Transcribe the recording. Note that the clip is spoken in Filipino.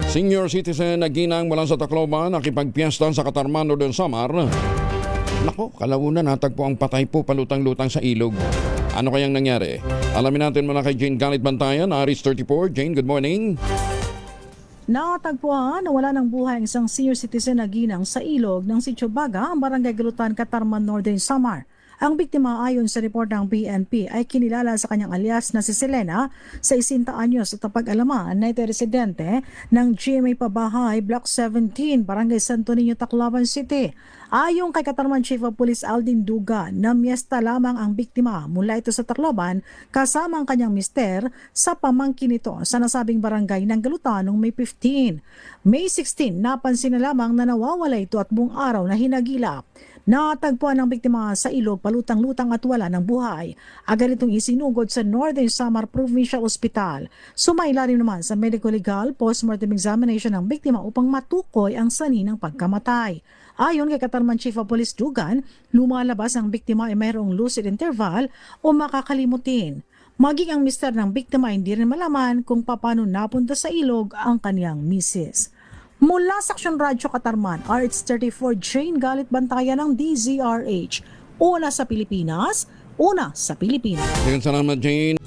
Senior citizen na ginang mula sa Tacloban nakipagpiesta sa Katarman Northern Samar. Nako, kalaunan natagpo ang patay po palutang-lutang sa ilog. Ano kayang nangyari? Alamin natin muna kay Jane Galit Bantayan, Aris 34. Jane, good morning. Natagpuan na wala ng buhay ang isang senior citizen na ginang sa ilog ng Sitio Baga, ang Barangay Galutan, Katarman Northern Samar. Ang biktima ayon sa report ng PNP ay kinilala sa kanyang alias na si Selena, 60 anyos at pag-alaman na ito residente ng GMA Pabahay, Block 17, Barangay Santo Niño, Tacloban City. Ayon kay Katarman Chief of Police Aldin Duga, na miyesta lamang ang biktima mula ito sa Tacloban kasama ang kanyang mister sa pamangkin nito sa nasabing barangay ng Galutan noong May 15. May 16, napansin na lamang na nawawala ito at buong araw na hinagilap. Natagpuan ng biktima sa ilog, palutang-lutang at wala ng buhay. Agad itong isinugod sa Northern Samar Provincial Hospital. Sumailalim naman sa medico-legal post-mortem examination ng biktima upang matukoy ang sanhi ng pagkamatay. Ayon kay Katarman Chief of Police Dugan, lumalabas ang biktima ay mayroong lucid interval o makakalimutin. Maging ang mister ng biktima hindi rin malaman kung paano napunta sa ilog ang kaniyang misis. Mula sa Aksyon Radyo Katarman, RH34 Jane Galit Bantayan ng DZRH. Una sa Pilipinas, una sa Pilipinas. Salamat, Jane.